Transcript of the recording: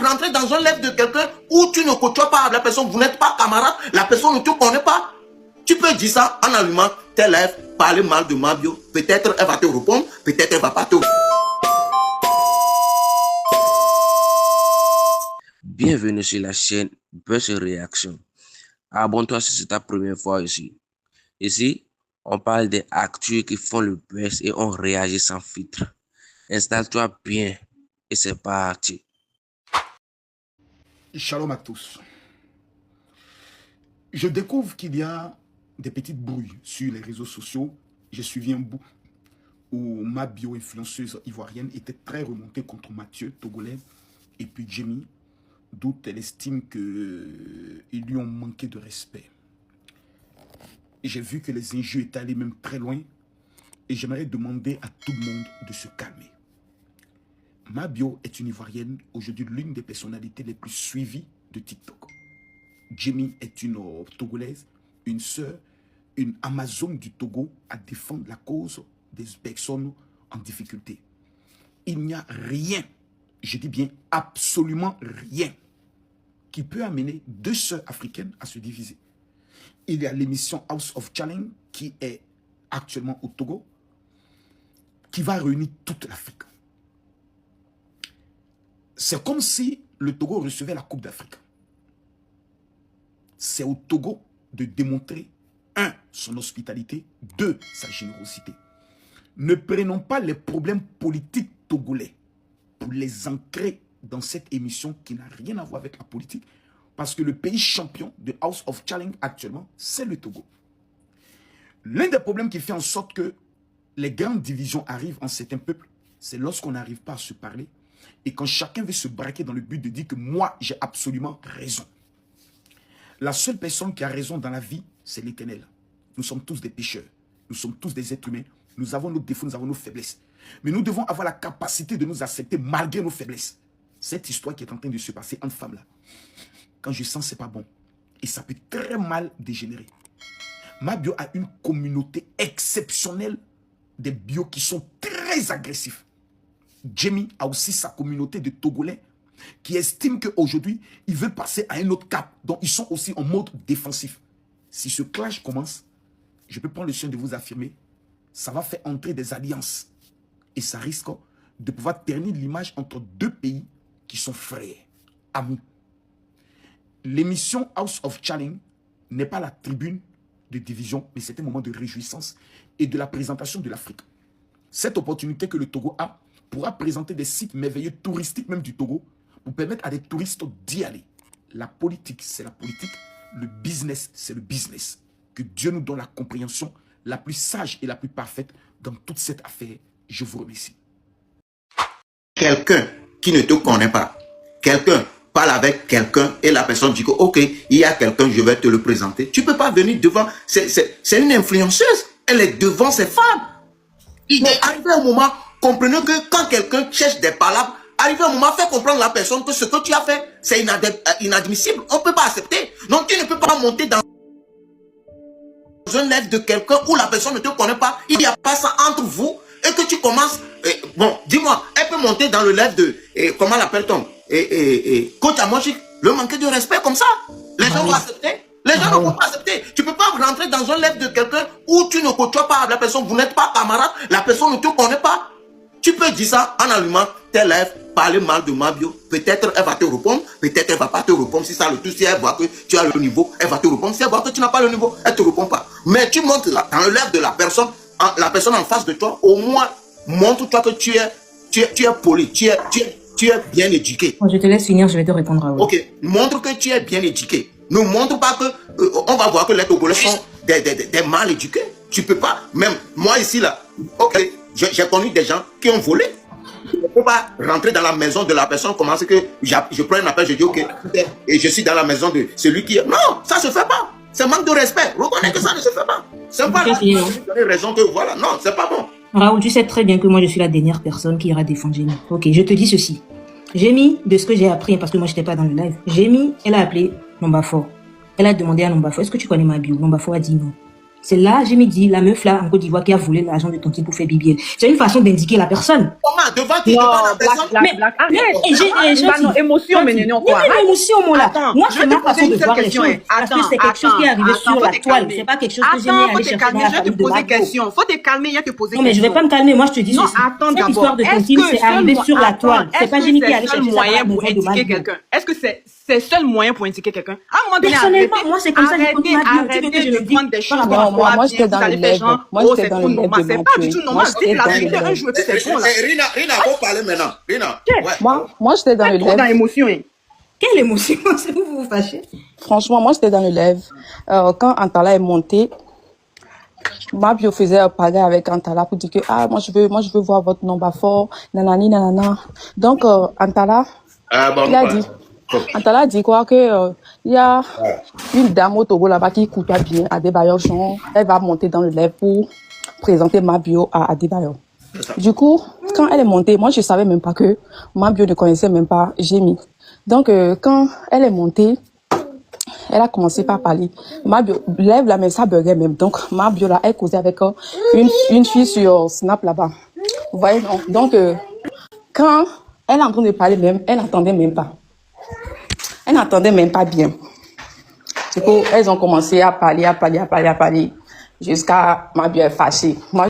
rentrer dans un live de quelqu'un où tu ne côtoies pas la personne, vous n'êtes pas camarade, la personne ne te connaît pas. Tu peux dire ça en allumant tes lèvres, parler mal de Mabio. Peut-être elle va te répondre, peut-être elle va pas te répondre. Bienvenue sur la chaîne Buzz Réaction. Abonne-toi si c'est ta première fois ici. Ici, on parle des actus qui font le buzz et on réagit sans filtre. Installe-toi bien et c'est parti. Shalom à tous. Je découvre qu'il y a des petites brouilles sur les réseaux sociaux. J'ai suivi un bout où Mabio, influenceuse ivoirienne, était très remontée contre Mathieu, togolais, et puis Jamie, d'où elle estime qu'ils lui ont manqué de respect. J'ai vu que les injures étaient allées même très loin et j'aimerais demander à tout le monde de se calmer. Mabio est une Ivoirienne, aujourd'hui l'une des personnalités les plus suivies de TikTok. Jamie est une Togolaise, une sœur, une Amazone du Togo à défendre la cause des personnes en difficulté. Il n'y a rien, je dis bien absolument rien, qui peut amener deux sœurs africaines à se diviser. Il y a l'émission House of Challenge qui est actuellement au Togo, qui va réunir toute l'Afrique. C'est comme si le Togo recevait la Coupe d'Afrique. C'est au Togo de démontrer, 1, son hospitalité, 2, sa générosité. Ne prenons pas les problèmes politiques togolais pour les ancrer dans cette émission qui n'a rien à voir avec la politique, parce que le pays champion de House of Challenge actuellement, c'est le Togo. L'un des problèmes qui fait en sorte que les grandes divisions arrivent en certains peuples, c'est lorsqu'on n'arrive pas à se parler et quand chacun veut se braquer dans le but de dire que moi, j'ai absolument raison. La seule personne qui a raison dans la vie, c'est l'Éternel. Nous sommes tous des pécheurs. Nous sommes tous des êtres humains. Nous avons nos défauts, nous avons nos faiblesses. Mais nous devons avoir la capacité de nous accepter malgré nos faiblesses. Cette histoire qui est en train de se passer entre femmes là, quand je sens que ce n'est pas bon, et ça peut très mal dégénérer. Mabio a une communauté exceptionnelle des bios qui sont très agressifs. Jamie a aussi sa communauté de Togolais qui estiment qu'aujourd'hui, ils veulent passer à un autre cap. Donc, ils sont aussi en mode défensif. Si ce clash commence, je peux prendre le soin de vous affirmer, ça va faire entrer des alliances. Et ça risque de pouvoir ternir l'image entre deux pays qui sont frères, amis. L'émission House of Challenge n'est pas la tribune de division, mais c'est un moment de réjouissance et de la présentation de l'Afrique. Cette opportunité que le Togo a pourra présenter des sites merveilleux touristiques même du Togo pour permettre à des touristes d'y aller. La politique, c'est la politique. Le business, c'est le business. Que Dieu nous donne la compréhension la plus sage et la plus parfaite dans toute cette affaire. Je vous remercie. Quelqu'un qui ne te connaît pas, quelqu'un parle avec quelqu'un et la personne dit que ok, il y a quelqu'un, je vais te le présenter. Tu ne peux pas venir devant, c'est une influenceuse, elle est devant ses fans. Il est arrivé un moment, comprenez que quand quelqu'un cherche des palabres, arrivé un moment, fais comprendre à la personne que ce que tu as fait, c'est inadmissible, on ne peut pas accepter. Donc tu ne peux pas monter dans un live de quelqu'un où la personne ne te connaît pas, il n'y a pas ça entre vous et que tu commences, bon, dis-moi, elle peut monter dans le live de, comment l'appelle-t-on, coach Amoshik, le manquer de respect comme ça, les gens vont accepter. Les gens ne vont pas accepter. Tu ne peux pas rentrer dans un live de quelqu'un où tu ne côtoies pas la personne, vous n'êtes pas camarade, la personne ne te connaît pas. Tu peux dire ça en allumant tes lèvres, parler mal de Mabio. Peut-être elle va te répondre, peut-être elle ne va pas te répondre. Si ça le tout, si elle voit que tu as le niveau, elle va te répondre. Si elle voit que tu n'as pas le niveau, elle ne te répond pas. Mais tu montes là, dans le live de la personne en face de toi, au moins montre-toi que tu es poli, tu es bien éduqué. Je te laisse finir, je vais te répondre à vous. Ok, montre que tu es bien éduqué. Ne montre pas que on va voir que les Togolais sont des mal éduqués. Tu peux pas, même moi ici là, ok, j'ai connu des gens qui ont volé. Je ne peux pas rentrer dans la maison de la personne, commencer que je prends un appel, je dis ok, et je suis dans la maison de celui qui... Non, ça se fait pas. C'est manque de respect. Reconnais que ça ne se fait pas. C'est pas là. Tu as raison que voilà, non, c'est pas bon. Raoul, tu sais très bien que moi je suis la dernière personne qui ira défendre Jamie. Ok, je te dis ceci. Jamie, de ce que j'ai appris, parce que moi je n'étais pas dans le live, Jamie, elle a appelé Nombafort. Elle a demandé à Nombafort, est-ce que tu connais Mabio? Nombafort a dit non. C'est là, j'ai dit, la meuf là en Côte d'Ivoire qui a volé l'argent de Tontine pour faire BBL. C'est une façon d'indiquer la personne. Comment? Devant qui? Non, Devant la personne? Black, arrête. Non, Émotion, mais non, quoi. Mais émotion, moi là. Attends, Moi, je c'est vais ma te poser façon de une seule voir les question, choses. hein. Parce que c'est quelque chose qui est arrivé sur faut la te toile. calmer. C'est pas quelque chose que j'ai mis à Attends, aller faut te chercher calmer, dans la je vais te famille de poser Margot. question. Faut te calmer, il y a te poser Non, mais je vais pas me calmer. Moi, je te dis Non, ceci. attends Cette d'abord. histoire de Tontine, c'est arrivé sur la toile. C'est pas Génie qui est allé chercher ça dans la moyen pour maison de indiquer Margot. quelqu'un? Est-ce que c'est le seul moyen pour indiquer quelqu'un? À un moment donné, Personnellement, moi, c'est comme ça que j'ai compris ma vie. Tu veux que je arrêtez le de dise prendre des choses par comme rapport à Non, ça. moi j'étais dans le lève. Moi Oh, j'étais c'est dans trop le lève normal. de C'est pas du Mathieu. tout Moi normal. Dites j'étais la dans le vérité. Un lève. joueur, c'est bon, là. Rina, faut parler maintenant. Rina. Ouais. Moi j'étais dans le Trop dans lève. l'émotion, hein. Quelle émotion, c'est vous vous fâchez. Franchement, moi j'étais dans le lève. Quand Antala est monté, Mabio faisait un pagaille avec Antala pour dire que moi je veux voir votre nombre fort, nanani nanana. Donc Antala, il a dit. Antala a dit quoi que il y a une dame au Togo là-bas qui coûte bien à Adebayor Jean. Elle va monter dans le lève pour présenter Mabio à Adebayor. Du coup, quand elle est montée, moi je savais même pas que Mabio ne connaissait même pas Gémi. Donc quand elle est montée, elle a commencé par parler. Mabio lève la même ça buguait même. Donc Mabio là, elle causait avec une fille sur Snap là-bas. Vous voyez non? Donc quand elle est en train de parler même, elle n'entendait même pas. Elle n'entendait même pas bien. Du coup, elles ont commencé à parler, jusqu'à Mabio est fâchée. Moi,